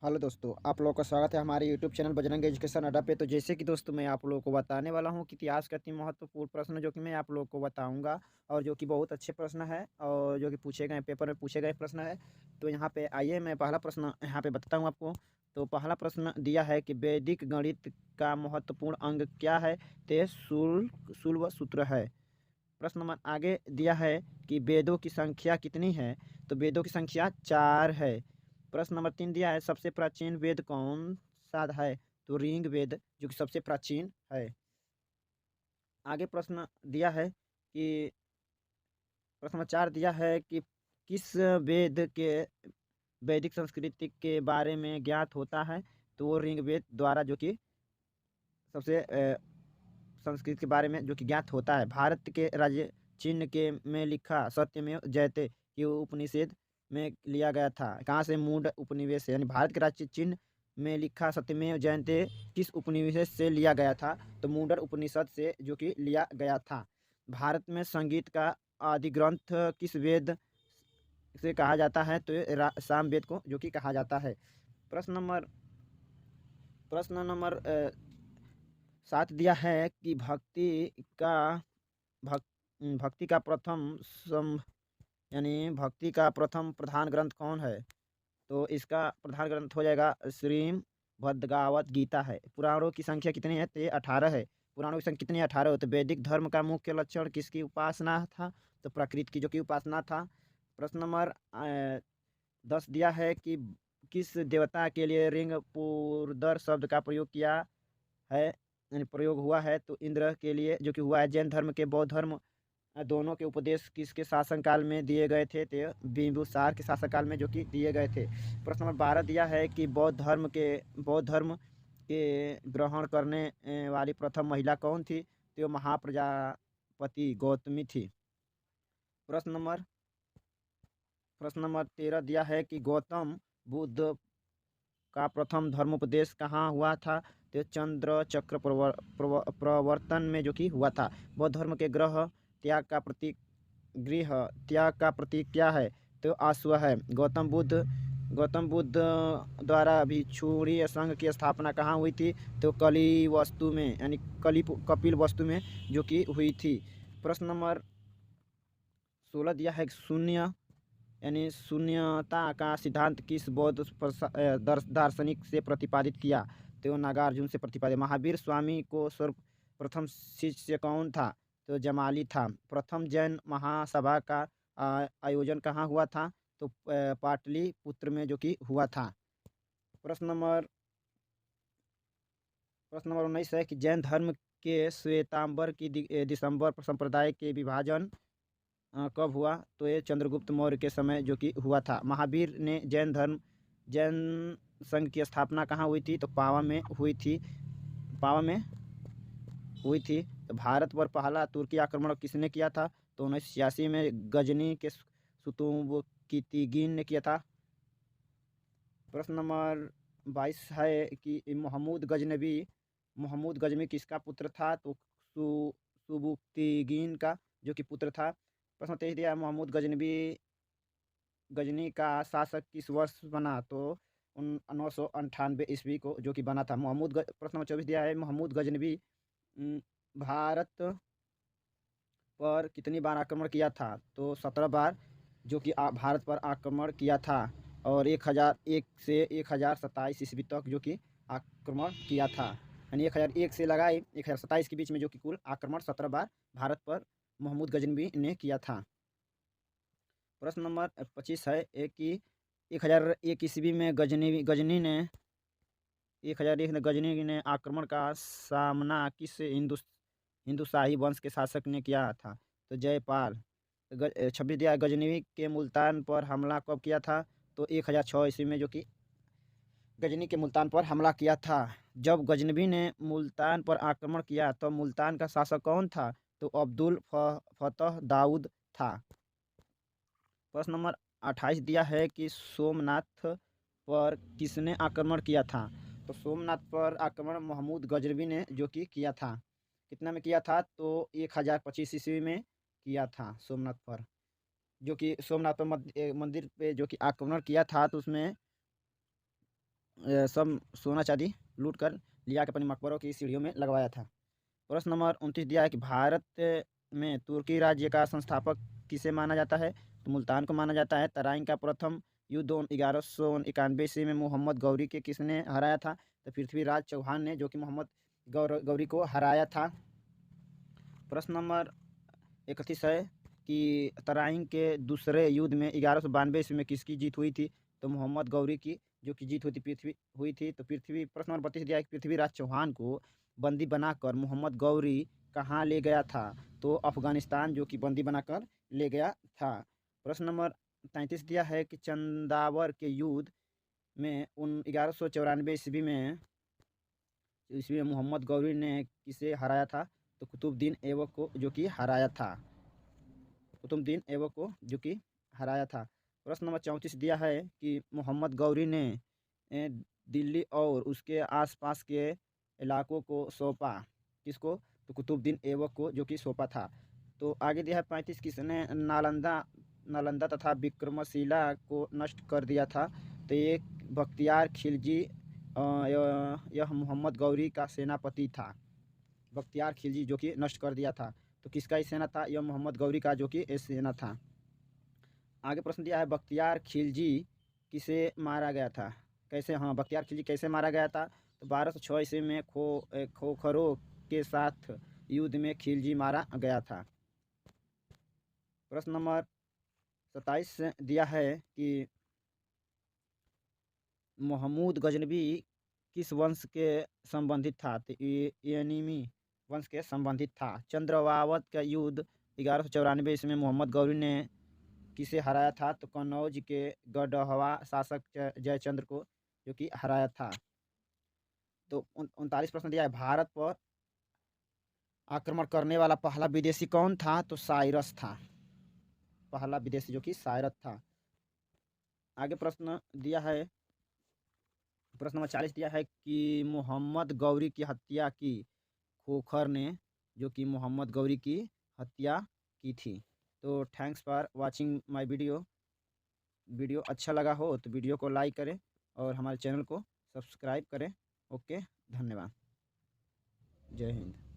Hello दोस्तों, आप लोगों का स्वागत है हमारे यूट्यूब चैनल बजरंग एजुकेशन अड्डा पे। तो जैसे कि दोस्तों मैं आप लोगों को बताने वाला हूँ कि इतिहास के अति महत्वपूर्ण प्रश्न जो कि मैं आप लोगों को बताऊंगा और जो कि बहुत अच्छे प्रश्न है और जो कि पूछे गए पेपर में पूछे गए प्रश्न है। तो यहाँ पे आइए मैं पहला प्रश्न यहाँ पे बताता हूँ आपको। तो पहला प्रश्न दिया है कि वैदिक गणित का महत्वपूर्ण अंग क्या है? ते शुल्ब सूत्र है। प्रश्न नंबर आगे दिया है कि वेदों की संख्या कितनी है? तो वेदों की संख्या 4 है। प्रश्न नंबर 3 दिया है सबसे प्राचीन वेद कौन सा है? तो ऋग वेद जो कि सबसे प्राचीन है। आगे प्रश्न दिया है कि प्रश्न नंबर 4 दिया है कि किस वेद के वैदिक संस्कृति के बारे में ज्ञात होता है? तो वो ऋग्वेद द्वारा जो कि सबसे संस्कृत के बारे में जो कि ज्ञात होता है। भारत के राज्य चिन्ह के में लिखा सत्यमेव जयते कि वो उपनिषद में लिया गया था। कहाँ से? मूड उपनिवेश से, यानी भारत के राज्य चिन्ह में लिखा सत्यमेव जयते किस उपनिवेश से लिया गया था? तो मूडर उपनिषद से जो कि लिया गया था। भारत में संगीत का आदि ग्रंथ किस वेद से कहा जाता है? तो ये साम वेद को जो कि कहा जाता है। प्रश्न नंबर प्रश्न नंबर 7 दिया है कि का भक भक्ति का प्रथम सम यानी भक्ति का प्रथम प्रधान ग्रंथ कौन है? तो इसका प्रधान ग्रंथ हो जाएगा श्रीम भद्रगावत गीता है। पुराणों की संख्या कितनी है? तो ये 18 है। पुराणों की संख्या कितनी है? 18 होते। वैदिक धर्म का मुख्य लक्षण किसकी उपासना था? तो प्रकृति की जो कि उपासना था। प्रश्न नंबर 10 दिया है कि किस देवता के लिए रिंग पुरदर शब्द का प्रयोग किया है, यानी प्रयोग हुआ है? तो इंद्र के लिए जो कि हुआ है। जैन धर्म के बौद्ध धर्म दोनों के उपदेश किसके शासनकाल में दिए गए थे? तो बिंदुसार के शासनकाल में जो कि दिए गए थे। प्रश्न नंबर 12 दिया है कि बौद्ध धर्म के ग्रहण करने वाली प्रथम महिला कौन थी? तो महाप्रजापति गौतमी थी। प्रश्न नंबर प्रश्न नंबर 13 दिया है कि गौतम बुद्ध का प्रथम धर्मोपदेश कहाँ हुआ था? तो चंद्र चक्र प्रवर्तन में जो कि हुआ था। बौद्ध धर्म के गृह त्याग का प्रतीक क्या है? तो अश्व है। गौतम बुद्ध द्वारा भिक्षुणीय संघ की स्थापना कहाँ हुई थी? तो कली वस्तु में, यानी कपिल वस्तु में जो कि हुई थी। प्रश्न नंबर 16 दिया है शून्य यानी शून्यता का सिद्धांत किस बौद्ध दार्शनिक से प्रतिपादित किया? तो नागार्जुन से प्रतिपादित। महावीर स्वामी को सर्वप्रथम शिष्य कौन था? तो जमाली था। प्रथम जैन महासभा का आयोजन कहाँ हुआ था? तो पाटलिपुत्र में जो कि हुआ था। प्रश्न नंबर प्रश्न नंबर 19 है कि जैन धर्म के श्वेतांबर की दिसंबर संप्रदाय के विभाजन कब हुआ? तो ये चंद्रगुप्त मौर्य के समय जो कि हुआ था। महावीर ने जैन संघ की स्थापना कहाँ हुई थी? तो पावा में हुई थी। तो भारत पर पहला तुर्की आक्रमण किसने किया था? तो 1986 में गजनी के सुतुबुकीतिगीन ने किया था। प्रश्न नंबर 22 है कि महमूद गजनवी किसका पुत्र था? तो सुबुक्तिगीन का जो कि पुत्र था। प्रश्न 23 दिया महमूद गजनी का शासक किस वर्ष बना? तो 998 ईस्वी को जो कि बना था। प्रश्न नंबर 24 दिया है महमूद गजनवी भारत पर कितनी बार आक्रमण किया था? तो 17 बार जो कि भारत पर आक्रमण किया था और 1001 से 1027 ईस्वी तक जो कि आक्रमण किया था। यानी 1001 से लगाए 1027 के बीच में जो कि कुल आक्रमण 17 बार भारत पर महमूद गजनवी ने किया था। प्रश्न नंबर 25 है कि 1001 ईस्वी में गजनी ने आक्रमण का सामना किस हिंदुशाही वंश के शासक ने किया था? तो जयपाल। 26 दिया गजनी के मुल्तान पर हमला कब किया था? तो 1006 ईस्वी में जो कि गजनी के मुल्तान पर हमला किया था। जब गजनवी ने मुल्तान पर आक्रमण किया तो मुल्तान का शासक कौन था? तो अब्दुल फतह दाऊद था। प्रश्न नंबर 28 दिया है कि सोमनाथ पर किसने आक्रमण किया था? तो सोमनाथ पर आक्रमण महमूद गजनवी ने जो कि किया था। कितना में किया था? तो 1025 ईस्वी में किया था सोमनाथ पर। जो कि सोमनाथ पर मंदिर पे जो कि आक्रमण किया था तो उसमें सब सोना चांदी लूट कर लिया के अपने मकबरों की सीढ़ियों में लगवाया था। प्रश्न नंबर 29 दिया है कि भारत में तुर्की राज्य का संस्थापक किसे माना जाता है? तो मुल्तान को माना जाता है। तराइन का प्रथम युद्ध 1191 ईस्वी में मोहम्मद गौरी के किसने हराया था? तो पृथ्वीराज चौहान ने, जो कि मोहम्मद गौरी को हराया था। प्रश्न नंबर 31 है कि तराइन के दूसरे युद्ध में 1192 ईस्वी में किसकी जीत हुई थी? तो मोहम्मद गौरी की जो कि जीत हुई थी। तो प्रश्न नंबर 32 दिया है कि पृथ्वीराज चौहान को बंदी बनाकर मोहम्मद गौरी कहाँ ले गया था? तो अफगानिस्तान जो कि बंदी बनाकर ले गया था। प्रश्न नंबर 33 दिया है कि चंदावर के युद्ध में 1194 ईस्वी में मोहम्मद गौरी ने किसे हराया था? तो कुतुबुद्दीन ऐबक को, जो कि हराया था। कुतुबुद्दीन ऐबक को जो कि हराया था। प्रश्न नंबर 34 दिया है कि मोहम्मद गौरी ने दिल्ली और उसके आसपास के इलाकों को सौंपा किसको? तो कुतुबुद्दीन ऐबक को, जो कि सौंपा था। तो आगे दिया है 35, किसने नालंदा तथा विक्रमशिला को नष्ट कर दिया था? तो ये बख्तियार खिलजी यह मोहम्मद गौरी का सेनापति था। बख्तियार खिलजी जो कि नष्ट कर दिया था। तो किसका ही सेना था? यह मोहम्मद गौरी का जो कि सेना था। आगे प्रश्न दिया है बख्तियार खिलजी किसे मारा गया था? कैसे? हाँ, बख्तियार खिलजी कैसे मारा गया था? तो 1206 ईस्वी में खोखरों के साथ युद्ध में खिलजी मारा गया था। प्रश्न नंबर 27 दिया है कि महमूद गजनबी किस वंश के संबंधित था? तो एनिमी वंश के संबंधित था। चंद्रवावत का युद्ध 1194 ईस्वी में मोहम्मद गौरी ने किसे हराया था? तो कन्नौज के गढ़वा शासक जयचंद्र को, जो कि हराया था। तो 39 प्रश्न दिया है भारत पर आक्रमण करने वाला पहला विदेशी कौन था? तो साइरस था। पहला विदेशी जो कि साइरस था। आगे प्रश्न दिया है, प्रश्न नंबर 40 दिया है कि मोहम्मद गौरी की हत्या की खोखर ने, जो कि मोहम्मद गौरी की हत्या की थी। तो thanks for watching my video अच्छा लगा हो तो वीडियो को लाइक करें और हमारे चैनल को सब्सक्राइब करें। ओके, धन्यवाद। जय हिंद।